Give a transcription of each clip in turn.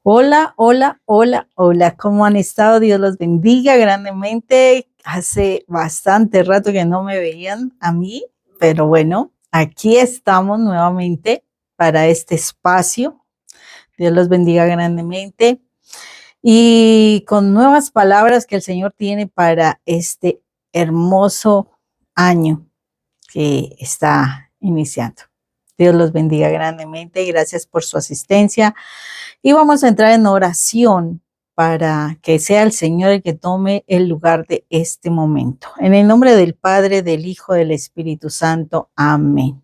Hola, hola, hola, hola, ¿cómo han estado? Dios los bendiga grandemente. Hace bastante rato que no me veían a mí, pero bueno, aquí estamos nuevamente para este espacio. Dios los bendiga grandemente y con nuevas palabras que el Señor tiene para este hermoso año que está iniciando. Dios los bendiga grandemente. Gracias por su asistencia. Y vamos a entrar en oración para que sea el Señor el que tome el lugar de este momento. En el nombre del Padre, del Hijo, del Espíritu Santo. Amén.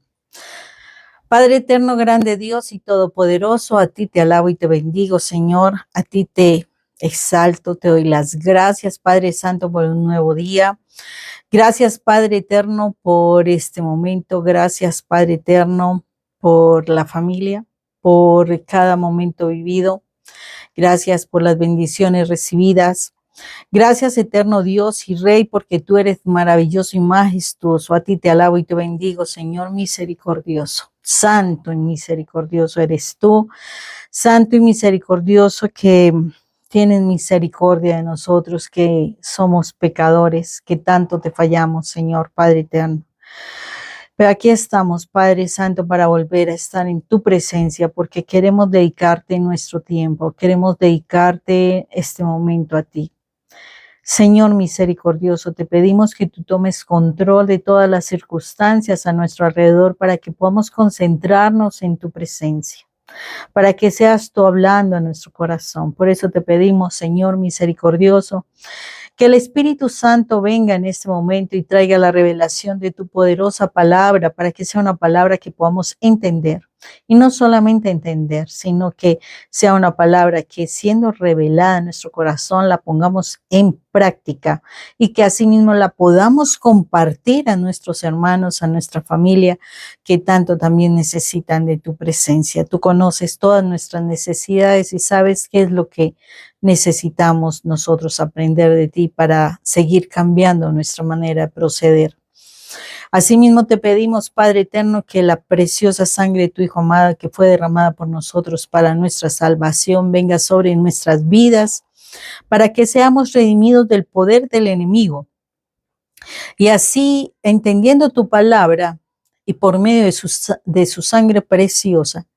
Padre eterno, grande Dios y todopoderoso, a ti te alabo y te bendigo, Señor. A ti te exalto, te doy las gracias, Padre Santo, por un nuevo día. Gracias, Padre eterno, por este momento. Gracias, Padre eterno, por la familia, por cada momento vivido. Gracias por las bendiciones recibidas. Gracias, eterno Dios y Rey, porque tú eres maravilloso y majestuoso. A ti te alabo y te bendigo, Señor misericordioso. Santo y misericordioso eres tú. Santo y misericordioso que tienes misericordia de nosotros, que somos pecadores, que tanto te fallamos, Señor Padre eterno. Pero aquí estamos, Padre Santo, para volver a estar en tu presencia, porque queremos dedicarte nuestro tiempo, queremos dedicarte este momento a ti. Señor misericordioso, te pedimos que tú tomes control de todas las circunstancias a nuestro alrededor para que podamos concentrarnos en tu presencia, para que seas tú hablando a nuestro corazón. Por eso te pedimos, Señor misericordioso, que el Espíritu Santo venga en este momento y traiga la revelación de tu poderosa palabra para que sea una palabra que podamos entender. Y no solamente entender, sino que sea una palabra que siendo revelada en nuestro corazón la pongamos en práctica y que asimismo la podamos compartir a nuestros hermanos, a nuestra familia, que tanto también necesitan de tu presencia. Tú conoces todas nuestras necesidades y sabes qué es lo que necesitamos nosotros aprender de ti para seguir cambiando nuestra manera de proceder. Asimismo te pedimos, Padre eterno, que la preciosa sangre de tu Hijo amado que fue derramada por nosotros para nuestra salvación venga sobre nuestras vidas, para que seamos redimidos del poder del enemigo. Y así, entendiendo tu palabra y por medio de su sangre preciosa,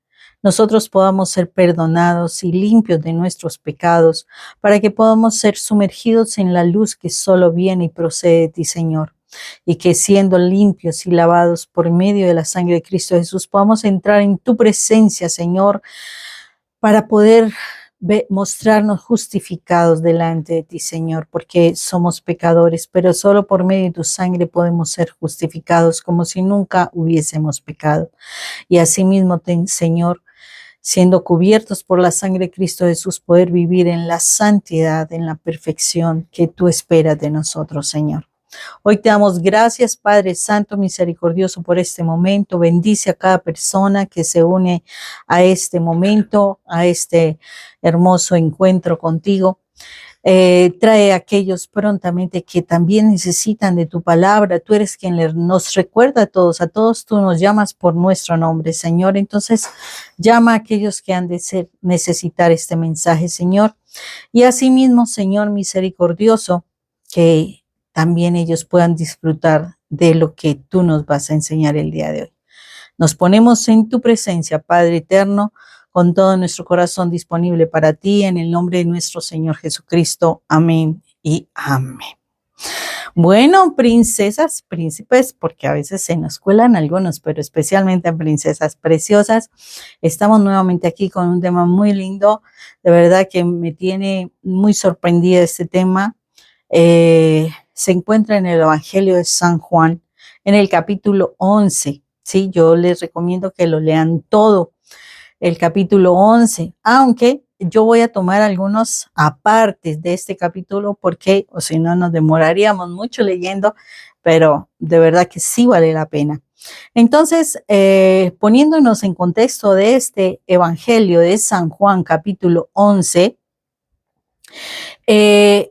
nosotros podamos ser perdonados y limpios de nuestros pecados, para que podamos ser sumergidos en la luz que solo viene y procede de ti, Señor. Y que siendo limpios y lavados por medio de la sangre de Cristo Jesús, podamos entrar en tu presencia, Señor, para poder mostrarnos justificados delante de ti, Señor, porque somos pecadores, pero solo por medio de tu sangre podemos ser justificados como si nunca hubiésemos pecado. Y asimismo, Señor, siendo cubiertos por la sangre de Cristo Jesús, poder vivir en la santidad, en la perfección que tú esperas de nosotros, Señor. Hoy te damos gracias, Padre Santo, misericordioso, por este momento. Bendice a cada persona que se une a este momento, a este hermoso encuentro contigo. Trae a aquellos prontamente que también necesitan de tu palabra. Tú eres quien nos recuerda a todos tú nos llamas por nuestro nombre, Señor. Entonces, llama a aquellos que han de necesitar este mensaje, Señor. Y asimismo, Señor misericordioso, que también ellos puedan disfrutar de lo que tú nos vas a enseñar el día de hoy. Nos ponemos en tu presencia, Padre eterno, con todo nuestro corazón disponible para ti, en el nombre de nuestro Señor Jesucristo. Amén y amén. Bueno, princesas, príncipes, porque a veces se nos cuelan algunos, pero especialmente princesas preciosas, estamos nuevamente aquí con un tema muy lindo. De verdad que me tiene muy sorprendida este tema. Se encuentra en el Evangelio de San Juan, en el capítulo 11. Sí, yo les recomiendo que lo lean todo, el capítulo 11, aunque yo voy a tomar algunos apartes de este capítulo porque, o si no, nos demoraríamos mucho leyendo, pero de verdad que sí vale la pena. Entonces, poniéndonos en contexto de este Evangelio de San Juan, capítulo 11,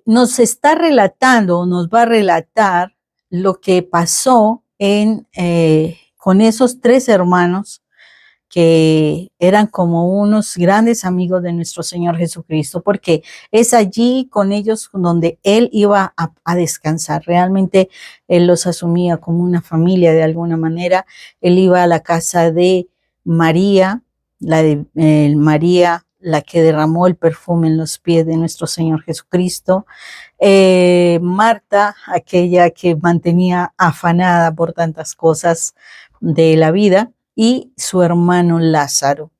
nos está relatando, nos va a relatar lo que pasó con esos tres hermanos que eran como unos grandes amigos de nuestro Señor Jesucristo, porque es allí con ellos donde Él iba a descansar. Realmente Él los asumía como una familia de alguna manera. Él iba a la casa de María, María, la que derramó el perfume en los pies de nuestro Señor Jesucristo. Marta, aquella que mantenía afanada por tantas cosas de la vida, y su hermano Lázaro.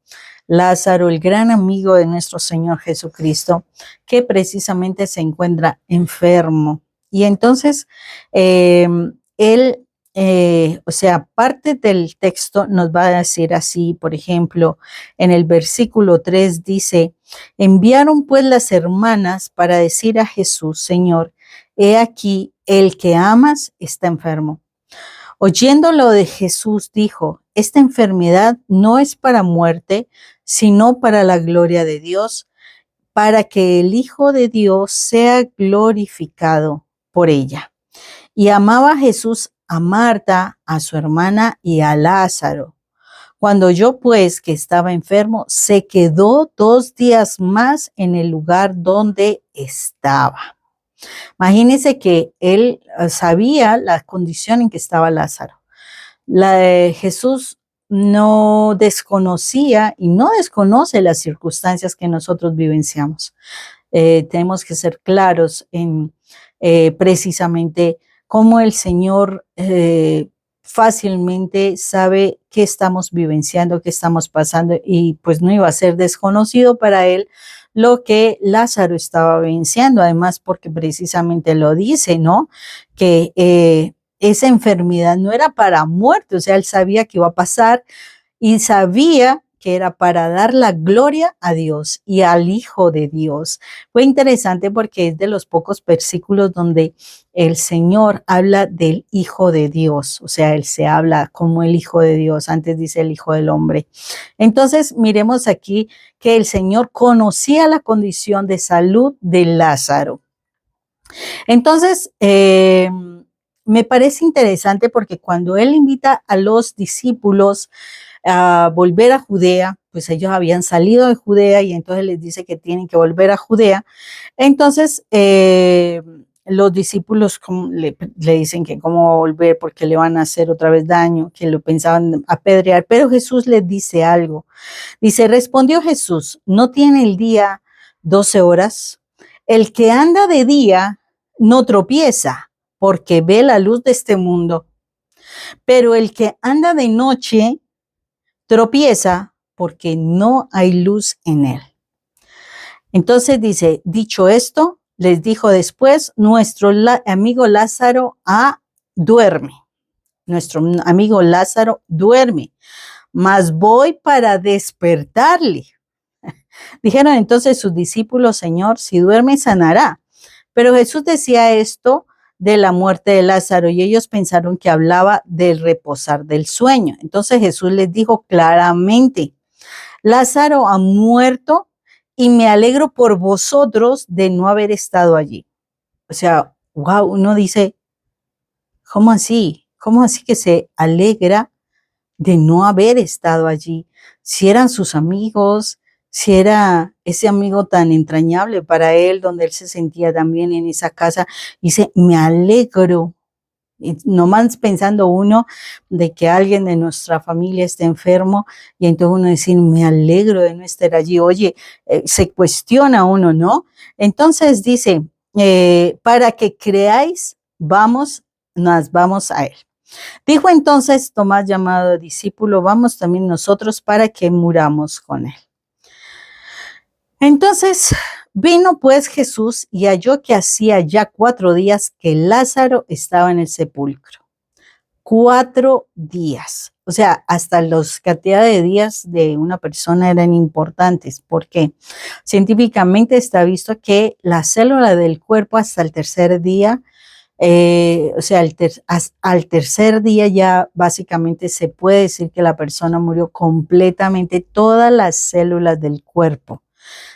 Lázaro, el gran amigo de nuestro Señor Jesucristo, que precisamente se encuentra enfermo. Y entonces, él, o sea, parte del texto nos va a decir así, por ejemplo, en el versículo 3 dice, enviaron pues las hermanas para decir a Jesús, Señor, he aquí, el que amas está enfermo. Oyéndolo de Jesús, dijo, esta enfermedad no es para muerte, sino para la gloria de Dios, para que el Hijo de Dios sea glorificado por ella. Y amaba a Jesús a Marta, a su hermana y a Lázaro. Cuando oyó pues que estaba enfermo, se quedó 2 días más en el lugar donde estaba. Imagínense que él sabía la condición en que estaba Lázaro. Jesús no desconocía y no desconoce las circunstancias que nosotros vivenciamos. Tenemos que ser claros en precisamente cómo el Señor fácilmente sabe qué estamos vivenciando, qué estamos pasando, y pues no iba a ser desconocido para él lo que Lázaro estaba vivenciando, además porque precisamente lo dice, ¿no? Que esa enfermedad no era para muerte, o sea, él sabía que iba a pasar y sabía que era para dar la gloria a Dios y al Hijo de Dios. Fue interesante porque es de los pocos versículos donde el Señor habla del Hijo de Dios, o sea, Él se habla como el Hijo de Dios, antes dice el Hijo del Hombre. Entonces, miremos aquí que el Señor conocía la condición de salud de Lázaro. Entonces, me parece interesante porque cuando Él invita a los discípulos a volver a Judea, pues ellos habían salido de Judea y entonces les dice que tienen que volver a Judea. Entonces, los discípulos le dicen que cómo va a volver porque le van a hacer otra vez daño, que lo pensaban apedrear, pero Jesús les dice algo. Dice, respondió Jesús, ¿no tiene el día 12 horas? El que anda de día no tropieza porque ve la luz de este mundo, pero el que anda de noche tropieza porque no hay luz en él. Entonces dice, dicho esto, les dijo después, nuestro amigo Lázaro duerme. Nuestro amigo Lázaro duerme, mas voy para despertarle. Dijeron entonces sus discípulos, Señor, si duerme sanará. Pero Jesús decía esto de la muerte de Lázaro y ellos pensaron que hablaba del reposar del sueño. Entonces Jesús les dijo claramente, Lázaro ha muerto y me alegro por vosotros de no haber estado allí. O sea, wow, uno dice, ¿cómo así? ¿Cómo así que se alegra de no haber estado allí? Si eran sus amigos, si era ese amigo tan entrañable para él, donde él se sentía también en esa casa, dice, me alegro. Y nomás pensando uno de que alguien de nuestra familia esté enfermo y entonces uno decir, me alegro de no estar allí. Oye, se cuestiona uno, ¿no? Entonces dice, para que creáis, nos vamos a él. Dijo entonces Tomás, llamado discípulo, vamos también nosotros para que muramos con él. Entonces vino pues Jesús y halló que hacía ya 4 días que Lázaro estaba en el sepulcro. 4 días. O sea, hasta las cantidades de días de una persona eran importantes. ¿Por qué? Científicamente está visto que la célula del cuerpo hasta el tercer día, o sea, al tercer día ya básicamente se puede decir que la persona murió completamente, todas las células del cuerpo.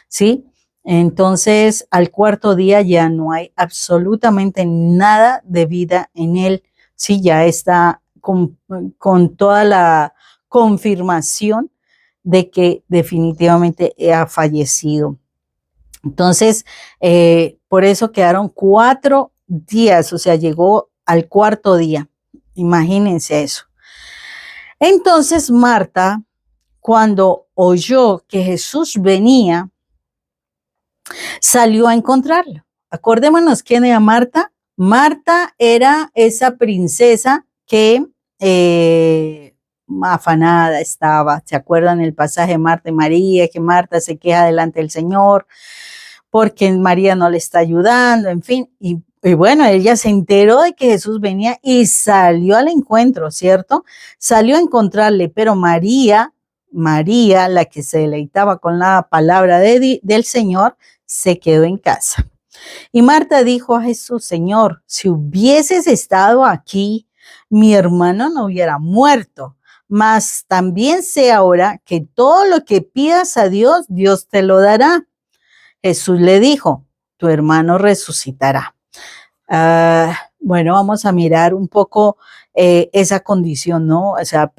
¿Sí? Entonces, al 4.º día ya no hay absolutamente nada de vida en él. Sí, ya está con toda la confirmación de que definitivamente ha fallecido. Entonces, por eso quedaron 4 días, o sea, llegó al cuarto día. Imagínense eso. Entonces, Marta, cuando oyó que Jesús venía, salió a encontrarlo. Acordémonos quién era Marta. Marta era esa princesa que afanada estaba. ¿Se acuerdan el pasaje de Marta y María? Que Marta se queja delante del Señor porque María no le está ayudando, en fin. Y bueno, ella se enteró de que Jesús venía y salió al encuentro, ¿cierto? Salió a encontrarle, pero María, la que se deleitaba con la palabra del Señor, se quedó en casa. Y Marta dijo a Jesús: Señor, si hubieses estado aquí, mi hermano no hubiera muerto. Mas también sé ahora que todo lo que pidas a Dios, Dios te lo dará. Jesús le dijo: tu hermano resucitará. Bueno, vamos a mirar un poco esa condición, ¿no? O sea,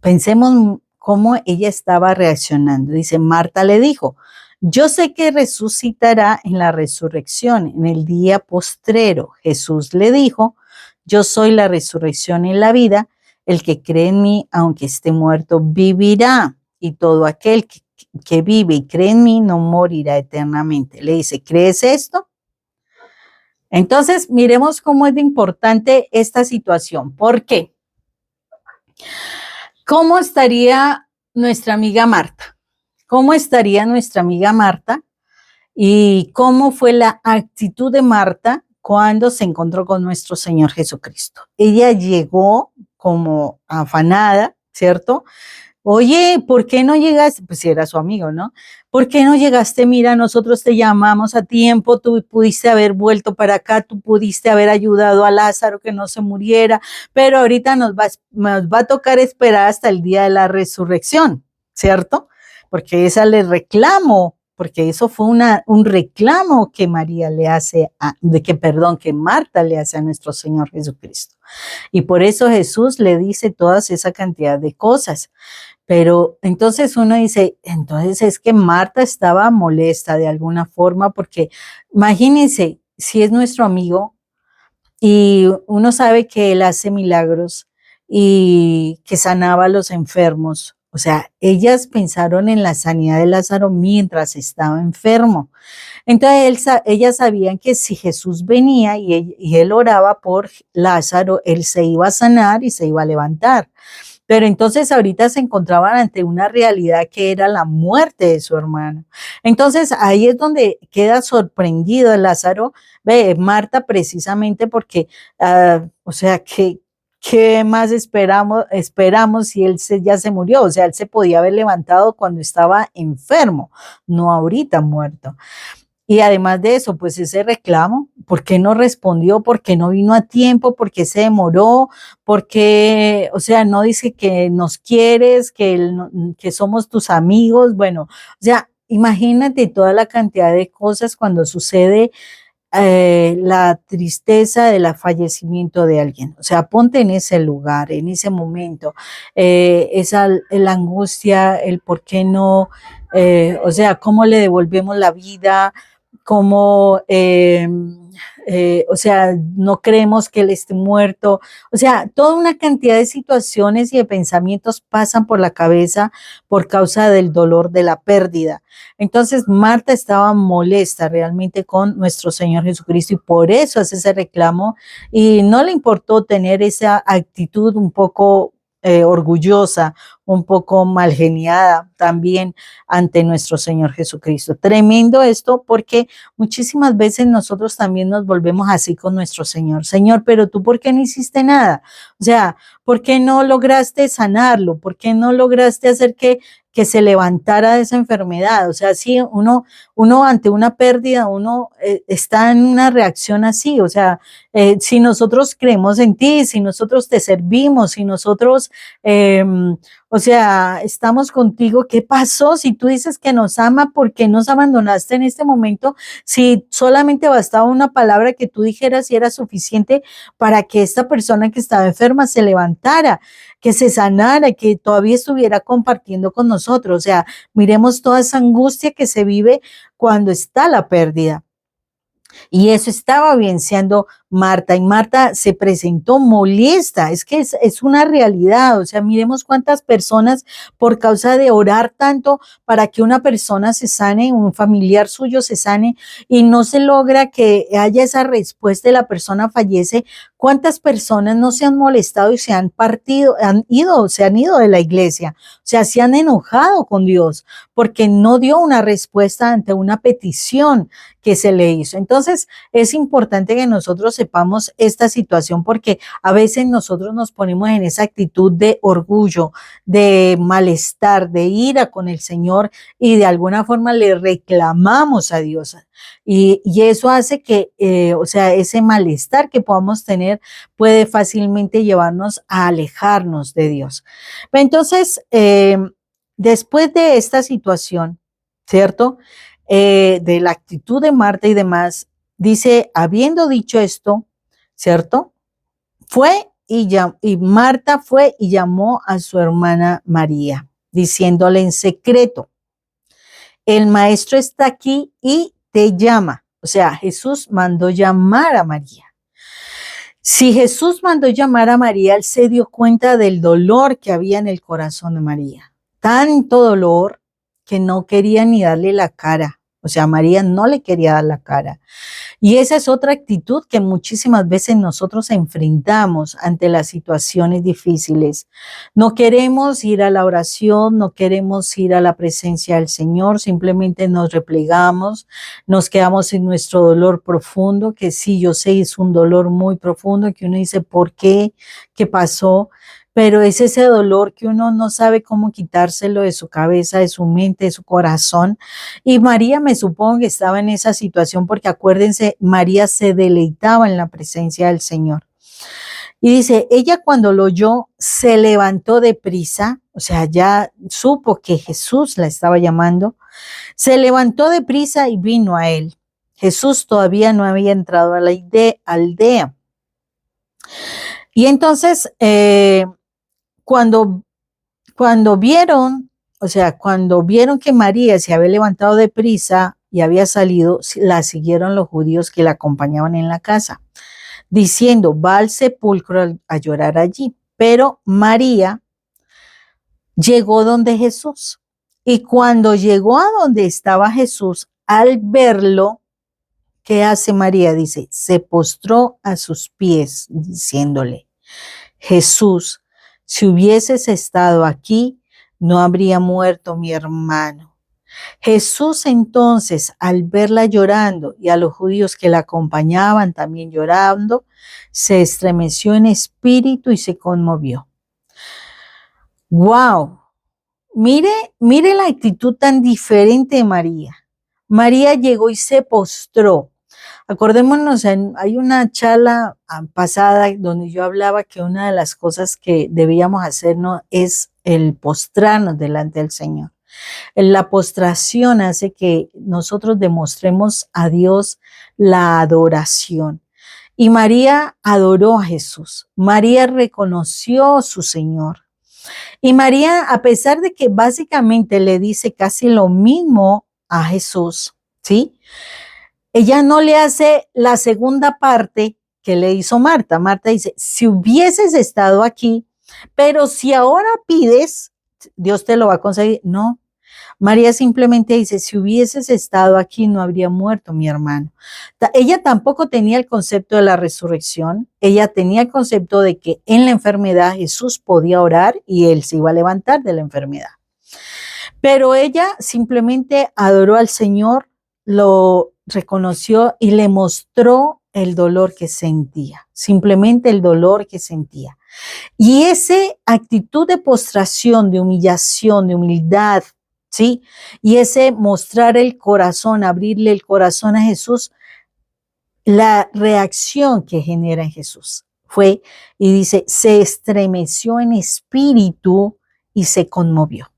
pensemos cómo ella estaba reaccionando. Dice, Marta le dijo: yo sé que resucitará en la resurrección, en el día postrero. Jesús le dijo: yo soy la resurrección y la vida. El que cree en mí, aunque esté muerto, vivirá. Y todo aquel que vive y cree en mí no morirá eternamente. Le dice, ¿crees esto? Entonces, miremos cómo es de importante esta situación. ¿Por qué? ¿Cómo estaría nuestra amiga Marta? ¿Cómo estaría nuestra amiga Marta? ¿Y cómo fue la actitud de Marta cuando se encontró con nuestro Señor Jesucristo? Ella llegó como afanada, ¿cierto? Oye, ¿por qué no llegaste? Pues si era su amigo, ¿no? ¿Por qué no llegaste? Mira, nosotros te llamamos a tiempo, tú pudiste haber vuelto para acá, tú pudiste haber ayudado a Lázaro que no se muriera, pero ahorita nos va a tocar esperar hasta el día de la resurrección, ¿cierto? Porque esa le reclamo, porque eso fue un reclamo que María le hace, que Marta le hace a nuestro Señor Jesucristo. Y por eso Jesús le dice todas esa cantidad de cosas. Pero entonces uno dice, entonces es que Marta estaba molesta de alguna forma, porque imagínense, si es nuestro amigo y uno sabe que él hace milagros y que sanaba a los enfermos. O sea, ellas pensaron en la sanidad de Lázaro mientras estaba enfermo. Entonces ellas sabían que si Jesús venía y él oraba por Lázaro, él se iba a sanar y se iba a levantar. Pero entonces ahorita se encontraban ante una realidad que era la muerte de su hermano. Entonces ahí es donde queda sorprendido Lázaro, Marta, precisamente porque, o sea, ¿qué más esperamos si él ya se murió? O sea, él se podía haber levantado cuando estaba enfermo, no ahorita muerto. Y además de eso, pues ese reclamo, ¿por qué no respondió? ¿Por qué no vino a tiempo? ¿Por qué se demoró? ¿Por qué, o sea, no dice que nos quieres, que somos tus amigos? Bueno, o sea, imagínate toda la cantidad de cosas cuando sucede la tristeza del fallecimiento de alguien. O sea, ponte en ese lugar, en ese momento, la angustia, el por qué no, o sea, cómo le devolvemos la vida, cómo, o sea, no creemos que él esté muerto. O sea, toda una cantidad de situaciones y de pensamientos pasan por la cabeza por causa del dolor de la pérdida. Entonces, Marta estaba molesta realmente con nuestro Señor Jesucristo y por eso hace ese reclamo y no le importó tener esa actitud un poco orgullosa, un poco mal geniada también ante nuestro Señor Jesucristo. Tremendo esto porque muchísimas veces nosotros también nos volvemos así con nuestro Señor. Señor, pero tú ¿por qué no hiciste nada? O sea, ¿por qué no lograste sanarlo? ¿Por qué no lograste hacer que se levantara de esa enfermedad? O sea, si uno ante una pérdida, uno está en una reacción así. O sea, si nosotros creemos en ti, si nosotros te servimos, si nosotros, O sea, estamos contigo. ¿Qué pasó? Si tú dices que nos ama, ¿por qué nos abandonaste en este momento? Si solamente bastaba una palabra que tú dijeras y era suficiente para que esta persona que estaba enferma se levantara, que se sanara, que todavía estuviera compartiendo con nosotros. O sea, miremos toda esa angustia que se vive cuando está la pérdida. Y eso estaba vivenciando Marta, y Marta se presentó molesta. Es que es una realidad. O sea, miremos cuántas personas por causa de orar tanto para que una persona se sane, un familiar suyo se sane, y no se logra que haya esa respuesta y la persona fallece. ¿Cuántas personas no se han molestado y se han partido, se han ido de la iglesia? O sea, se han enojado con Dios porque no dio una respuesta ante una petición que se le hizo. Entonces, es importante que nosotros sepamos esta situación, porque a veces nosotros nos ponemos en esa actitud de orgullo, de malestar, de ira con el Señor, y de alguna forma le reclamamos a Dios. Y eso hace que, o sea, ese malestar que podamos tener puede fácilmente llevarnos a alejarnos de Dios. Entonces, después de esta situación, ¿cierto? De la actitud de Marta y demás, dice, habiendo dicho esto, ¿cierto? Y Marta fue y llamó a su hermana María, diciéndole en secreto, el maestro está aquí y te llama. O sea, Jesús mandó llamar a María. Si Jesús mandó llamar a María, él se dio cuenta del dolor que había en el corazón de María. Tanto dolor que no quería ni darle la cara. O sea, María no le quería dar la cara. Y esa es otra actitud que muchísimas veces nosotros enfrentamos ante las situaciones difíciles. No queremos ir a la oración, no queremos ir a la presencia del Señor, simplemente nos replegamos, nos quedamos en nuestro dolor profundo, que sí, yo sé, es un dolor muy profundo, que uno dice, ¿por qué? ¿Qué pasó? Pero es ese dolor que uno no sabe cómo quitárselo de su cabeza, de su mente, de su corazón. Y María, me supongo que estaba en esa situación, porque acuérdense, María se deleitaba en la presencia del Señor. Y dice, ella cuando lo oyó se levantó deprisa, o sea, ya supo que Jesús la estaba llamando, se levantó deprisa y vino a él. Jesús todavía no había entrado a la aldea. Y entonces, cuando vieron, o sea, cuando vieron que María se había levantado deprisa y había salido, la siguieron los judíos que la acompañaban en la casa, diciendo, va al sepulcro a llorar allí. Pero María llegó donde Jesús. Y cuando llegó a donde estaba Jesús, al verlo, ¿qué hace María? Dice, se postró a sus pies, diciéndole, Jesús, si hubieses estado aquí, no habría muerto mi hermano. Jesús entonces, al verla llorando y a los judíos que la acompañaban también llorando, se estremeció en espíritu y se conmovió. ¡Wow! Mire la actitud tan diferente de María. María llegó y se postró. Acordémonos, hay una charla pasada donde yo hablaba que una de las cosas que debíamos hacer, ¿no?, es el postrarnos delante del Señor. La postración hace que nosotros demostremos a Dios la adoración. Y María adoró a Jesús. María reconoció a su Señor. Y María, a pesar de que básicamente le dice casi lo mismo a Jesús, ¿sí? Ella no le hace la segunda parte que le hizo Marta. Marta dice, si hubieses estado aquí, pero si ahora pides, Dios te lo va a conseguir. No, María simplemente dice, si hubieses estado aquí, no habría muerto mi hermano. Ella tampoco tenía el concepto de la resurrección. Ella tenía el concepto de que en la enfermedad Jesús podía orar y él se iba a levantar de la enfermedad. Pero ella simplemente adoró al Señor, lo reconoció y le mostró el dolor que sentía, simplemente el dolor que sentía. Y esa actitud de postración, de humillación, de humildad, ¿sí? Y ese mostrar el corazón, abrirle el corazón a Jesús, la reacción que genera en Jesús fue, y dice, se estremeció en espíritu y se conmovió.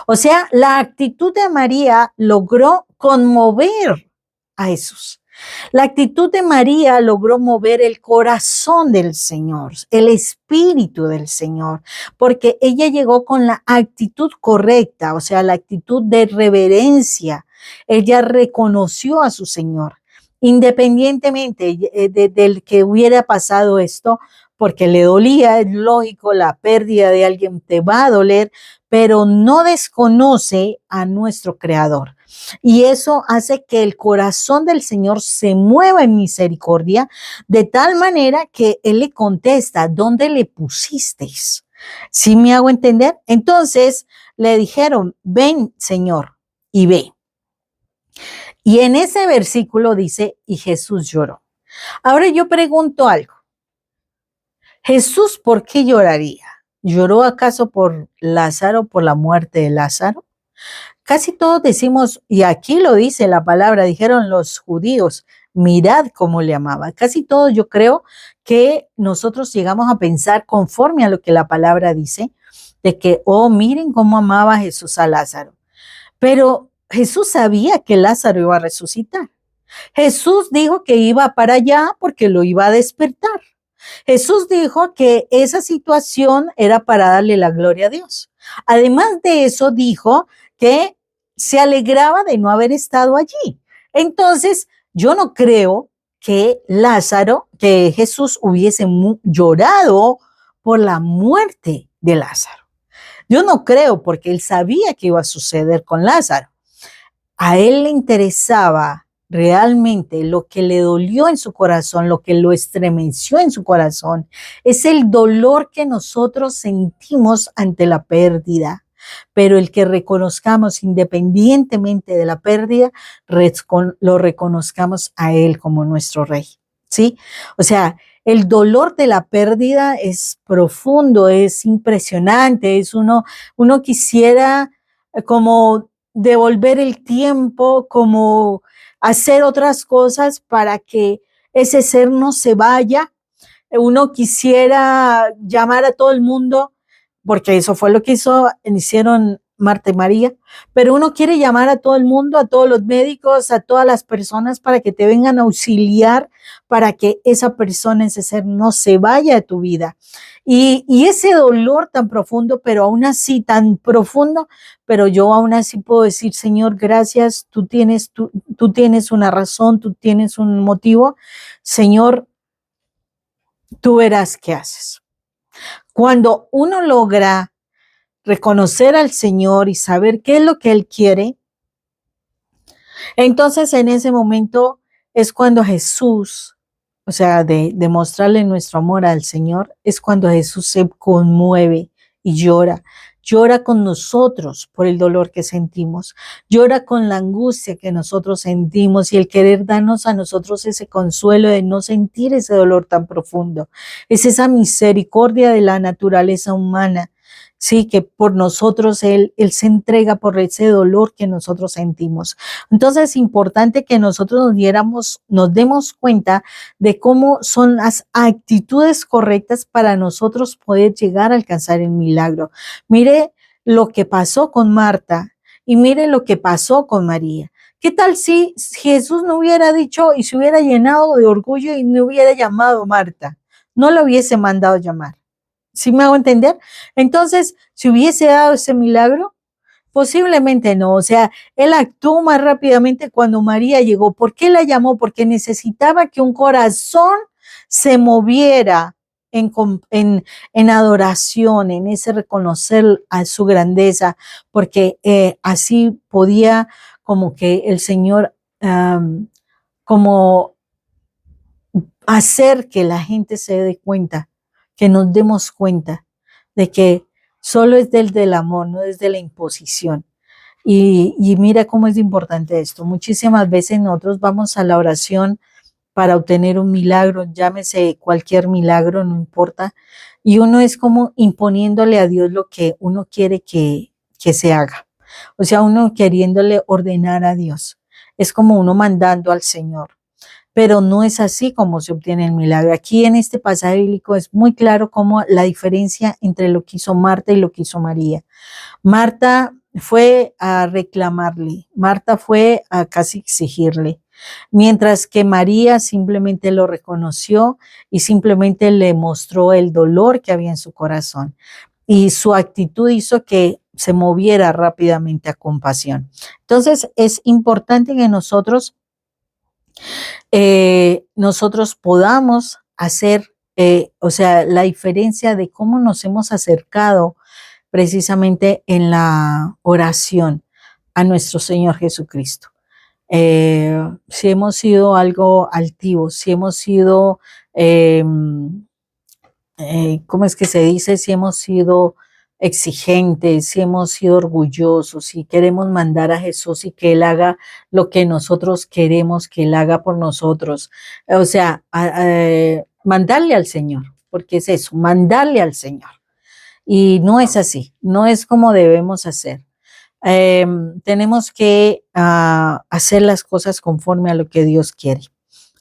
O sea, la actitud de María logró conmover a Jesús. La actitud de María logró mover el corazón del Señor, el espíritu del Señor, porque ella llegó con la actitud correcta, o sea, la actitud de reverencia. Ella reconoció a su Señor, independientemente del que hubiera pasado esto, porque le dolía, es lógico, la pérdida de alguien te va a doler, pero no desconoce a nuestro Creador. Y eso hace que el corazón del Señor se mueva en misericordia, de tal manera que Él le contesta, ¿dónde le pusisteis? ¿Sí me hago entender? Entonces le dijeron, ven, Señor, y ve. Y en ese versículo dice, y Jesús lloró. Ahora yo pregunto algo. Jesús, ¿por qué lloraría? ¿Lloró acaso por Lázaro, por la muerte de Lázaro? Casi todos decimos, y aquí lo dice la palabra, dijeron los judíos, mirad cómo le amaba. Casi todos yo creo que nosotros llegamos a pensar conforme a lo que la palabra dice, de que, oh, miren cómo amaba Jesús a Lázaro. Pero Jesús sabía que Lázaro iba a resucitar. Jesús dijo que iba para allá porque lo iba a despertar. Jesús dijo que esa situación era para darle la gloria a Dios. Además de eso, dijo que se alegraba de no haber estado allí. Entonces, yo no creo que que Jesús hubiese llorado por la muerte de Lázaro. Yo no creo, porque él sabía que iba a suceder con Lázaro. A él le interesaba realmente lo que le dolió en su corazón, lo que lo estremeció en su corazón, es el dolor que nosotros sentimos ante la pérdida. Pero el que reconozcamos independientemente de la pérdida, lo reconozcamos a Él como nuestro Rey, ¿sí? O sea, el dolor de la pérdida es profundo, es impresionante, uno quisiera como devolver el tiempo, como hacer otras cosas para que ese ser no se vaya. Uno quisiera llamar a todo el mundo, porque eso fue lo que hicieron Marta y María, pero uno quiere llamar a todo el mundo, a todos los médicos, a todas las personas para que te vengan a auxiliar, para que esa persona, ese ser no se vaya de tu vida. Y ese dolor tan profundo, pero aún así tan profundo, pero yo aún así puedo decir, Señor, gracias, tú tienes una razón, tú tienes un motivo, Señor, tú verás qué haces. Cuando uno logra reconocer al Señor y saber qué es lo que Él quiere, entonces en ese momento es cuando Jesús, o sea, de mostrarle nuestro amor al Señor, es cuando Jesús se conmueve y llora. Llora con nosotros por el dolor que sentimos, llora con la angustia que nosotros sentimos y el querer darnos a nosotros ese consuelo de no sentir ese dolor tan profundo. Es esa misericordia de la naturaleza humana, sí, que por nosotros Él se entrega por ese dolor que nosotros sentimos. Entonces es importante que nosotros nos demos cuenta de cómo son las actitudes correctas para nosotros poder llegar a alcanzar el milagro. Mire lo que pasó con Marta y mire lo que pasó con María. ¿Qué tal si Jesús no hubiera dicho y se hubiera llenado de orgullo y no hubiera llamado a Marta? No lo hubiese mandado llamar. ¿Sí me hago entender? Entonces, si hubiese dado ese milagro, posiblemente no. O sea, él actuó más rápidamente cuando María llegó. ¿Por qué la llamó? Porque necesitaba que un corazón se moviera en adoración, en ese reconocer a su grandeza, porque así podía como que el Señor como hacer que la gente se dé cuenta, que nos demos cuenta de que solo es del amor, no es de la imposición. Y mira cómo es importante esto. Muchísimas veces nosotros vamos a la oración para obtener un milagro, llámese cualquier milagro, no importa. Y uno es como imponiéndole a Dios lo que uno quiere que se haga. O sea, uno queriéndole ordenar a Dios. Es como uno mandando al Señor. pero no es así como se obtiene el milagro. Aquí en este pasaje bíblico es muy claro cómo la diferencia entre lo que hizo Marta y lo que hizo María. Marta fue a reclamarle, Marta fue a casi exigirle, mientras que María simplemente lo reconoció y simplemente le mostró el dolor que había en su corazón. Y su actitud hizo que se moviera rápidamente a compasión. Entonces es importante que nosotros podamos hacer, o sea, la diferencia de cómo nos hemos acercado precisamente en la oración a nuestro Señor Jesucristo. Si hemos sido algo altivos, si hemos sido, ¿cómo es que se dice? Si hemos sido exigentes, si hemos sido orgullosos, si queremos mandar a Jesús y que Él haga lo que nosotros queremos que Él haga por nosotros. O sea, mandarle al Señor, porque es eso, mandarle al Señor. Y no es así, no es como debemos hacer. Tenemos que hacer las cosas conforme a lo que Dios quiere,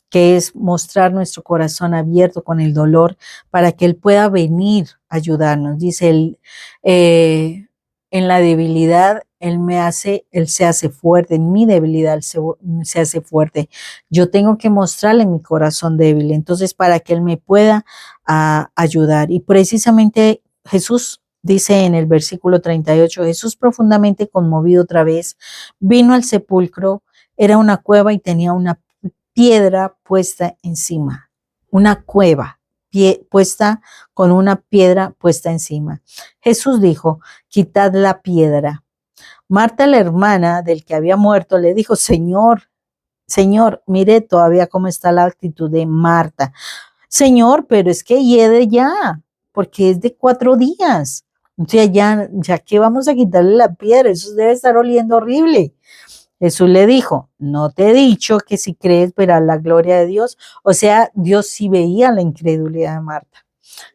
que es mostrar nuestro corazón abierto con el dolor para que Él pueda venir a ayudarnos. Dice Él, en la debilidad, Él se hace fuerte, en mi debilidad Él se hace fuerte. Yo tengo que mostrarle mi corazón débil, entonces para que Él me pueda ayudar. Y precisamente Jesús dice en el versículo 38, Jesús profundamente conmovido otra vez, vino al sepulcro, era una cueva y tenía una piedra puesta encima, una cueva puesta con una piedra puesta encima. Jesús dijo, quitad la piedra. Marta, la hermana del que había muerto, le dijo, Señor, mire todavía cómo está la actitud de Marta. Señor, pero es que hiede ya, porque es de 4 días. O sea, ya que vamos a quitarle la piedra, eso debe estar oliendo horrible. Jesús le dijo, no te he dicho que si crees verás la gloria de Dios. O sea, Dios sí veía la incredulidad de Marta.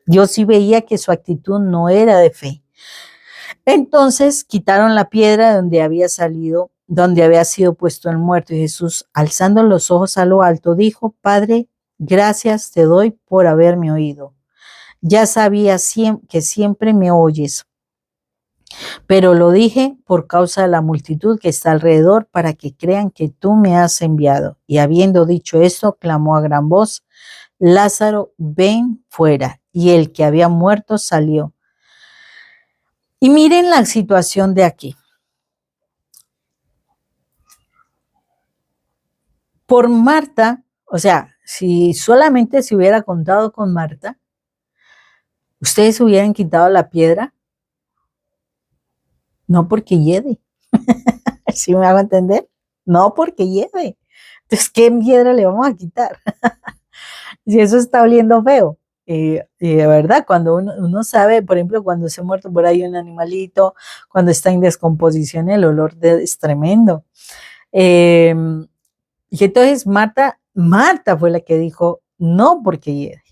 Dios sí veía que su actitud no era de fe. Entonces quitaron la piedra donde había sido puesto el muerto. Y Jesús, alzando los ojos a lo alto, dijo, Padre, gracias te doy por haberme oído. Ya sabía que siempre me oyes, pero lo dije por causa de la multitud que está alrededor, para que crean que tú me has enviado. Y habiendo dicho esto, clamó a gran voz, Lázaro, ven fuera. Y el que había muerto salió. Y miren la situación de aquí. Por Marta, o sea, si solamente se hubiera contado con Marta, ¿ustedes hubieran quitado la piedra? No porque hiede. ¿Sí me hago entender? No porque hiede. Entonces, ¿qué piedra le vamos a quitar? Si eso está oliendo feo. Y de verdad, cuando uno sabe, por ejemplo, cuando se ha muerto por ahí un animalito, cuando está en descomposición, el olor es tremendo. Y entonces Marta fue la que dijo, no porque hiede.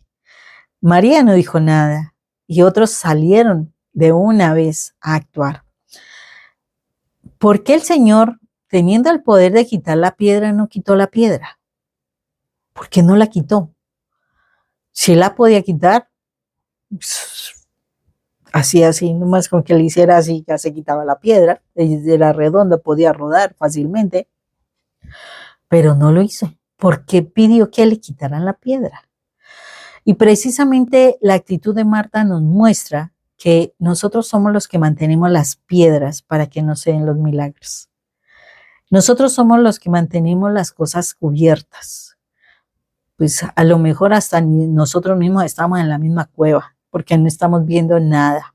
María no dijo nada y otros salieron de una vez a actuar. ¿Por qué el Señor, teniendo el poder de quitar la piedra, no quitó la piedra? ¿Por qué no la quitó? Si la podía quitar, así, nomás con que le hiciera así, ya se quitaba la piedra, era redonda, podía rodar fácilmente, pero no lo hizo, porque pidió que le quitaran la piedra. Y precisamente la actitud de Marta nos muestra que nosotros somos los que mantenemos las piedras para que no se den los milagros. Nosotros somos los que mantenemos las cosas cubiertas. Pues a lo mejor hasta nosotros mismos estamos en la misma cueva, porque no estamos viendo nada.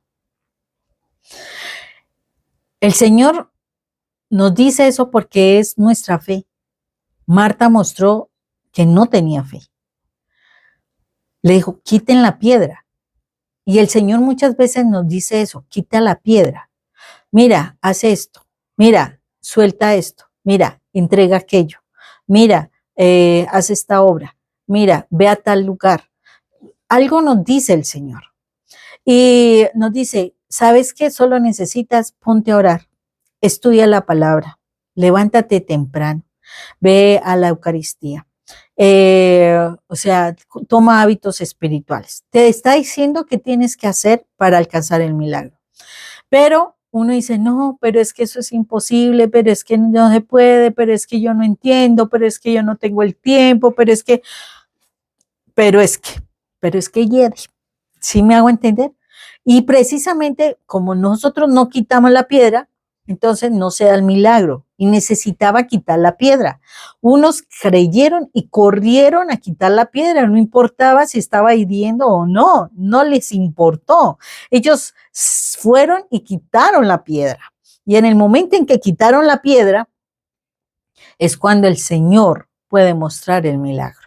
El Señor nos dice eso porque es nuestra fe. Marta mostró que no tenía fe. Le dijo, quiten la piedra. Y el Señor muchas veces nos dice eso, quita la piedra. Mira, haz esto. Mira, suelta esto. Mira, entrega aquello. Mira, haz esta obra. Mira, ve a tal lugar. Algo nos dice el Señor. Y nos dice, ¿sabes qué? Solo necesitas, ponte a orar. Estudia la palabra. Levántate temprano. Ve a la Eucaristía. O sea, toma hábitos espirituales. Te está diciendo qué tienes que hacer para alcanzar el milagro. Pero uno dice, no, pero es que eso es imposible, pero es que no se puede, pero es que yo no entiendo, pero es que yo no tengo el tiempo, pero es que, pero es que hiere. ¿Sí me hago entender? Y precisamente como nosotros no quitamos la piedra, entonces no se da el milagro y necesitaba quitar la piedra. Unos creyeron y corrieron a quitar la piedra, no importaba si estaba hiriendo o no, no les importó. Ellos fueron y quitaron la piedra. Y en el momento en que quitaron la piedra es cuando el Señor puede mostrar el milagro.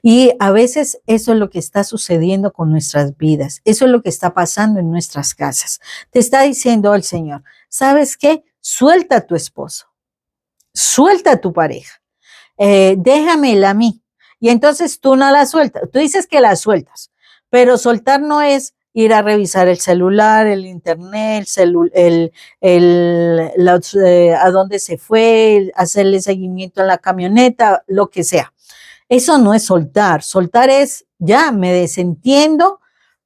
Y a veces eso es lo que está sucediendo con nuestras vidas. Eso es lo que está pasando en nuestras casas. Te está diciendo el Señor, ¿sabes qué? Suelta a tu esposo, suelta a tu pareja, déjamela a mí. Y entonces tú no la sueltas. Tú dices que la sueltas, pero soltar no es ir a revisar el celular, el internet, a dónde se fue, hacerle seguimiento a la camioneta, lo que sea. Eso no es soltar. Soltar es, ya, me desentiendo,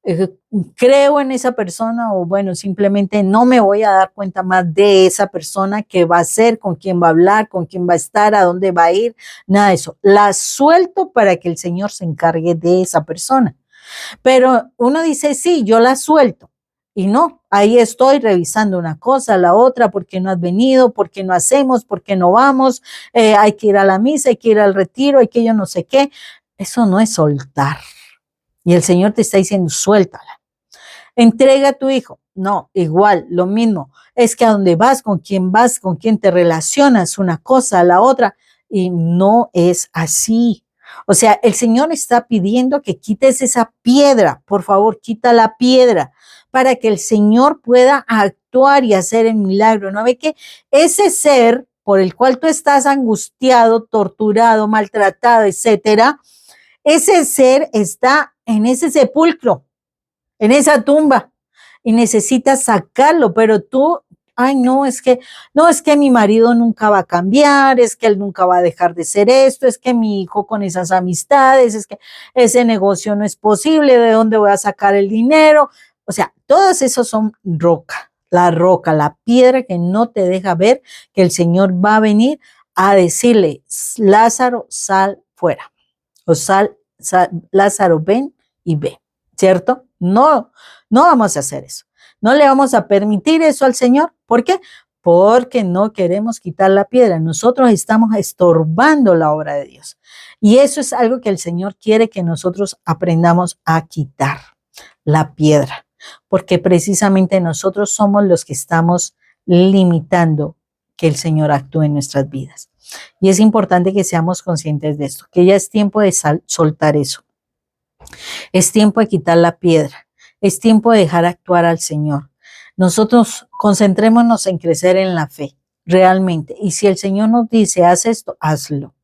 eh, creo en esa persona o bueno, simplemente no me voy a dar cuenta más de esa persona, qué va a hacer, con quién va a hablar, con quién va a estar, a dónde va a ir, nada de eso. La suelto para que el Señor se encargue de esa persona. Pero uno dice, sí, yo la suelto. Y no, ahí estoy revisando una cosa, la otra, ¿por qué no has venido? ¿Por qué no hacemos? ¿Por qué no vamos? Hay que ir a la misa, hay que ir al retiro, hay que yo no sé qué. Eso no es soltar. Y el Señor te está diciendo, suéltala. Entrega a tu hijo. No, igual, lo mismo. Es que a dónde vas, con quién te relacionas, una cosa, la otra. Y no es así. O sea, el Señor está pidiendo que quites esa piedra. Por favor, quita la piedra para que el Señor pueda actuar y hacer el milagro. ¿No ve que ese ser por el cual tú estás angustiado, torturado, maltratado, etcétera, ese ser está en ese sepulcro, en esa tumba y necesitas sacarlo, pero tú, ay, no, es que mi marido nunca va a cambiar, es que él nunca va a dejar de ser esto, es que mi hijo con esas amistades, es que ese negocio no es posible, ¿de dónde voy a sacar el dinero? O sea, todos esos son roca, la piedra que no te deja ver que el Señor va a venir a decirle, Lázaro, sal fuera, o Lázaro, ven y ve, ¿cierto? No, no vamos a hacer eso. No le vamos a permitir eso al Señor. ¿Por qué? Porque no queremos quitar la piedra. Nosotros estamos estorbando la obra de Dios. Y eso es algo que el Señor quiere que nosotros aprendamos a quitar, la piedra. Porque precisamente nosotros somos los que estamos limitando que el Señor actúe en nuestras vidas. Y es importante que seamos conscientes de esto, que ya es tiempo de soltar eso. Es tiempo de quitar la piedra. Es tiempo de dejar actuar al Señor. Nosotros concentrémonos en crecer en la fe, realmente. Y si el Señor nos dice, haz esto, hazlo.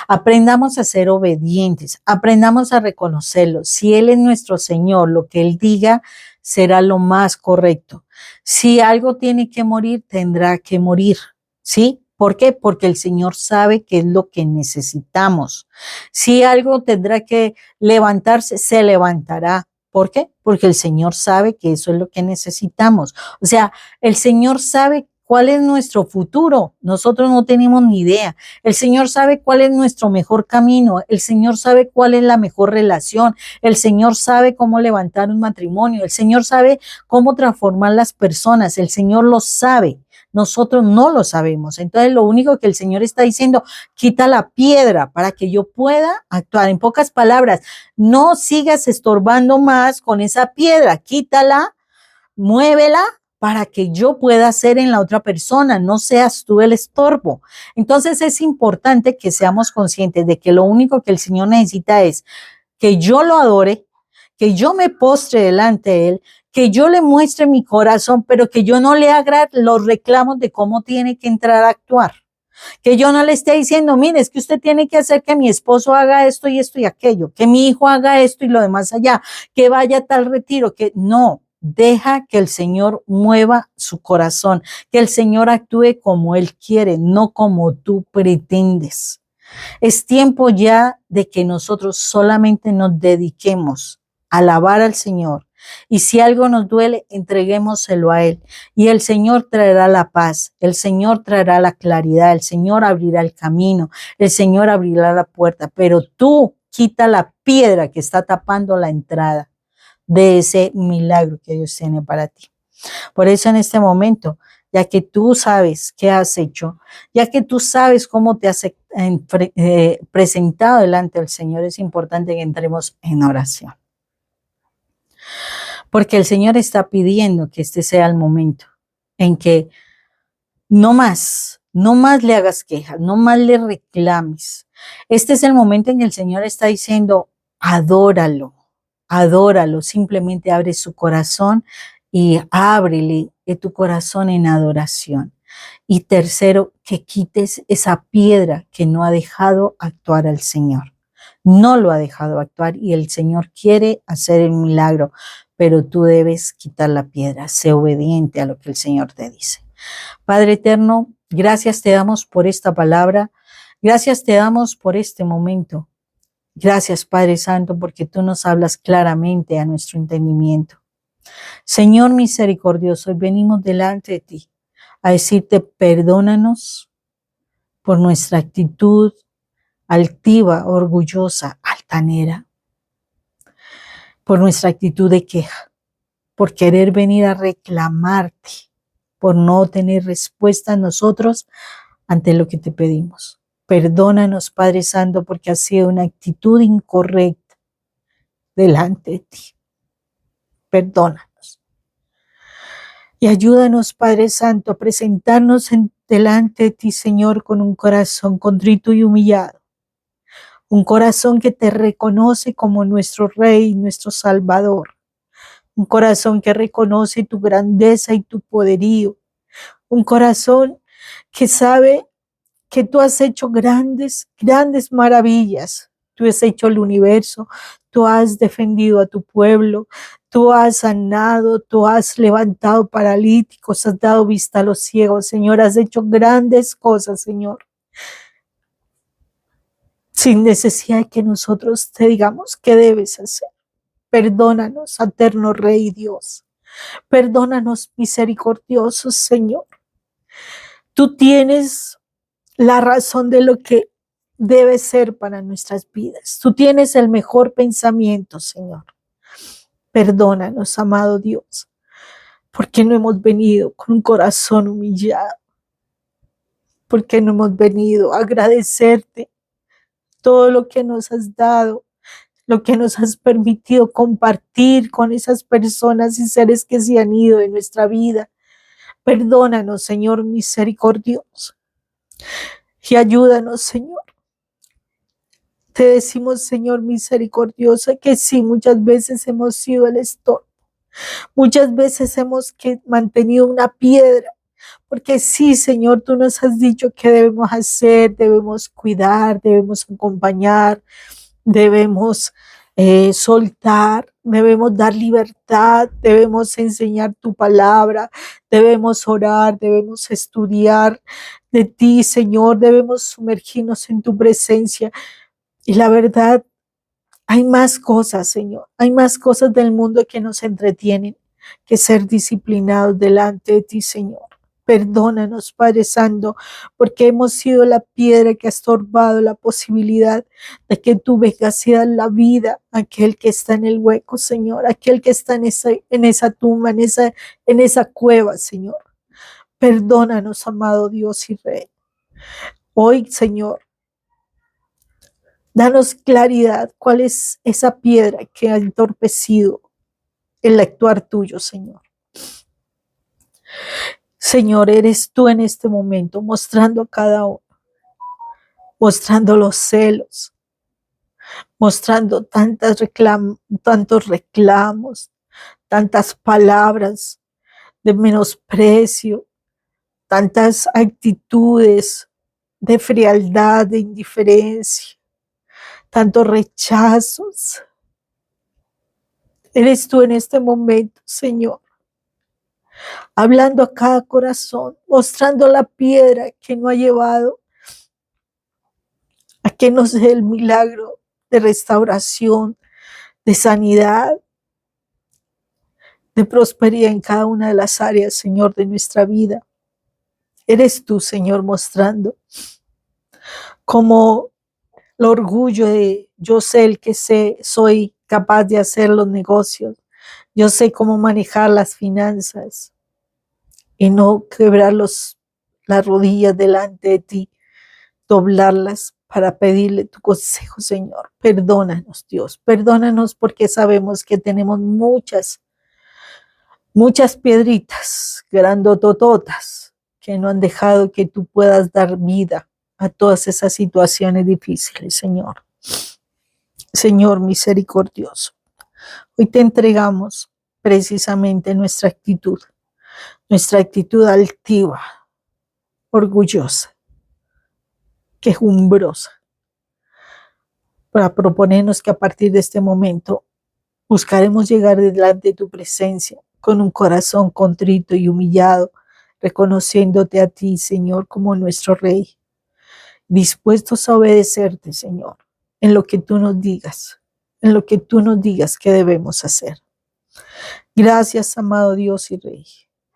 Aprendamos a ser obedientes, aprendamos a reconocerlo. Si Él es nuestro Señor, lo que Él diga será lo más correcto. Si algo tiene que morir, tendrá que morir, ¿sí? ¿Por qué? Porque el Señor sabe qué es lo que necesitamos. Si algo tendrá que levantarse, se levantará. ¿Por qué? Porque el Señor sabe que eso es lo que necesitamos. O sea, el Señor sabe cuál es nuestro futuro. Nosotros no tenemos ni idea. El Señor sabe cuál es nuestro mejor camino. El Señor sabe cuál es la mejor relación. El Señor sabe cómo levantar un matrimonio. El Señor sabe cómo transformar las personas. El Señor lo sabe. Nosotros no lo sabemos. Entonces, lo único que el Señor está diciendo, quita la piedra para que yo pueda actuar. En pocas palabras, no sigas estorbando más con esa piedra. Quítala, muévela para que yo pueda hacer en la otra persona. No seas tú el estorbo. Entonces, es importante que seamos conscientes de que lo único que el Señor necesita es que yo lo adore, que yo me postre delante de Él, que yo le muestre mi corazón, pero que yo no le haga los reclamos de cómo tiene que entrar a actuar. Que yo no le esté diciendo, mire, es que usted tiene que hacer que mi esposo haga esto y aquello, que mi hijo haga esto y lo demás allá, que vaya a tal retiro, que no. Deja que el Señor mueva su corazón, que el Señor actúe como Él quiere, no como tú pretendes. Es tiempo ya de que nosotros solamente nos dediquemos a alabar al Señor. Y si algo nos duele, entreguémoselo a Él. Y el Señor traerá la paz, el Señor traerá la claridad, el Señor abrirá el camino, el Señor abrirá la puerta. Pero tú quita la piedra que está tapando la entrada de ese milagro que Dios tiene para ti. Por eso en este momento, ya que tú sabes qué has hecho, ya que tú sabes cómo te has presentado delante del Señor, es importante que entremos en oración. Porque el Señor está pidiendo que este sea el momento en que no más le hagas quejas, no más le reclames. Este es el momento en que el Señor está diciendo, adóralo, adóralo, simplemente abre su corazón y ábrele tu corazón en adoración. Y tercero, que quites esa piedra que no ha dejado actuar al Señor. No lo ha dejado actuar y el Señor quiere hacer el milagro, pero tú debes quitar la piedra, sé obediente a lo que el Señor te dice. Padre eterno, gracias te damos por esta palabra, gracias te damos por este momento. Gracias, Padre Santo, porque tú nos hablas claramente a nuestro entendimiento. Señor misericordioso, hoy venimos delante de ti a decirte perdónanos por nuestra actitud altiva, orgullosa, altanera, por nuestra actitud de queja, por querer venir a reclamarte, por no tener respuesta a nosotros ante lo que te pedimos. Perdónanos, Padre Santo, porque ha sido una actitud incorrecta delante de ti. Perdónanos. Y ayúdanos, Padre Santo, a presentarnos delante de ti, Señor, con un corazón contrito y humillado. Un corazón que te reconoce como nuestro Rey, nuestro Salvador. Un corazón que reconoce tu grandeza y tu poderío. Un corazón que sabe que tú has hecho grandes maravillas. Tú has hecho el universo, tú has defendido a tu pueblo, tú has sanado, tú has levantado paralíticos, has dado vista a los ciegos, Señor, has hecho grandes cosas, Señor. Sin necesidad de que nosotros te digamos qué debes hacer. Perdónanos, eterno Rey Dios. Perdónanos, misericordioso Señor. Tú tienes la razón de lo que debe ser para nuestras vidas. Tú tienes el mejor pensamiento, Señor. Perdónanos, amado Dios, porque no hemos venido con un corazón humillado, porque no hemos venido a agradecerte todo lo que nos has dado, lo que nos has permitido compartir con esas personas y seres que se han ido de nuestra vida. Perdónanos, Señor misericordioso, y ayúdanos, Señor. Te decimos, Señor misericordioso, que sí, muchas veces hemos sido el estorbo. Muchas veces hemos mantenido una piedra. Porque sí, Señor, tú nos has dicho qué debemos hacer, debemos cuidar, debemos acompañar, debemos soltar, debemos dar libertad, debemos enseñar tu palabra, debemos orar, debemos estudiar de ti, Señor, debemos sumergirnos en tu presencia. Y la verdad, hay más cosas, Señor, hay más cosas del mundo que nos entretienen que ser disciplinados delante de ti, Señor. Perdónanos, Padre Santo, porque hemos sido la piedra que ha estorbado la posibilidad de que tú vengas y das la vida a aquel que está en el hueco, Señor, aquel que está en esa tumba, en esa cueva, Señor. Perdónanos, amado Dios y Rey. Hoy, Señor, danos claridad, cuál es esa piedra que ha entorpecido el actuar tuyo, Señor. Señor, eres tú en este momento mostrando a cada uno, mostrando los celos, mostrando tantos reclamos, tantas palabras de menosprecio, tantas actitudes de frialdad, de indiferencia, tantos rechazos. Eres tú en este momento, Señor, hablando a cada corazón, mostrando la piedra que no ha llevado a que nos dé el milagro de restauración, de sanidad, de prosperidad en cada una de las áreas, Señor, de nuestra vida. Eres tú, Señor, mostrando como el orgullo de yo sé el que sé, soy capaz de hacer los negocios, yo sé cómo manejar las finanzas y no quebrar las rodillas delante de ti, doblarlas para pedirle tu consejo, Señor. Perdónanos, Dios, perdónanos porque sabemos que tenemos muchas piedritas grandotototas que no han dejado que tú puedas dar vida a todas esas situaciones difíciles, Señor. Señor misericordioso, hoy te entregamos precisamente nuestra actitud altiva, orgullosa, quejumbrosa, para proponernos que a partir de este momento buscaremos llegar delante de tu presencia con un corazón contrito y humillado, reconociéndote a ti, Señor, como nuestro Rey, dispuestos a obedecerte, Señor, en lo que tú nos digas, que debemos hacer. Gracias, amado Dios y Rey.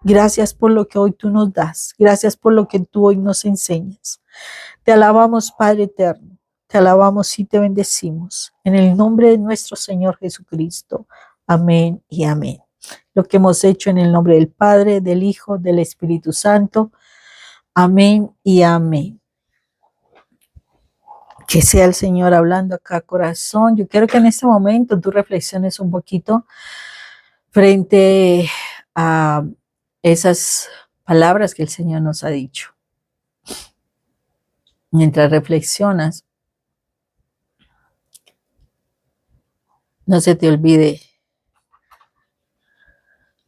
Gracias por lo que hoy tú nos das. Gracias por lo que tú hoy nos enseñas. Te alabamos, Padre eterno. Te alabamos y te bendecimos. En el nombre de nuestro Señor Jesucristo. Amén y amén. Lo que hemos hecho en el nombre del Padre, del Hijo, del Espíritu Santo. Amén y amén. Que sea el Señor hablando acá, corazón. Yo quiero que en este momento tú reflexiones un poquito frente a esas palabras que el Señor nos ha dicho. Mientras reflexionas, no se te olvide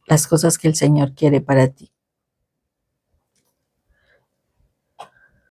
las cosas que el Señor quiere para ti.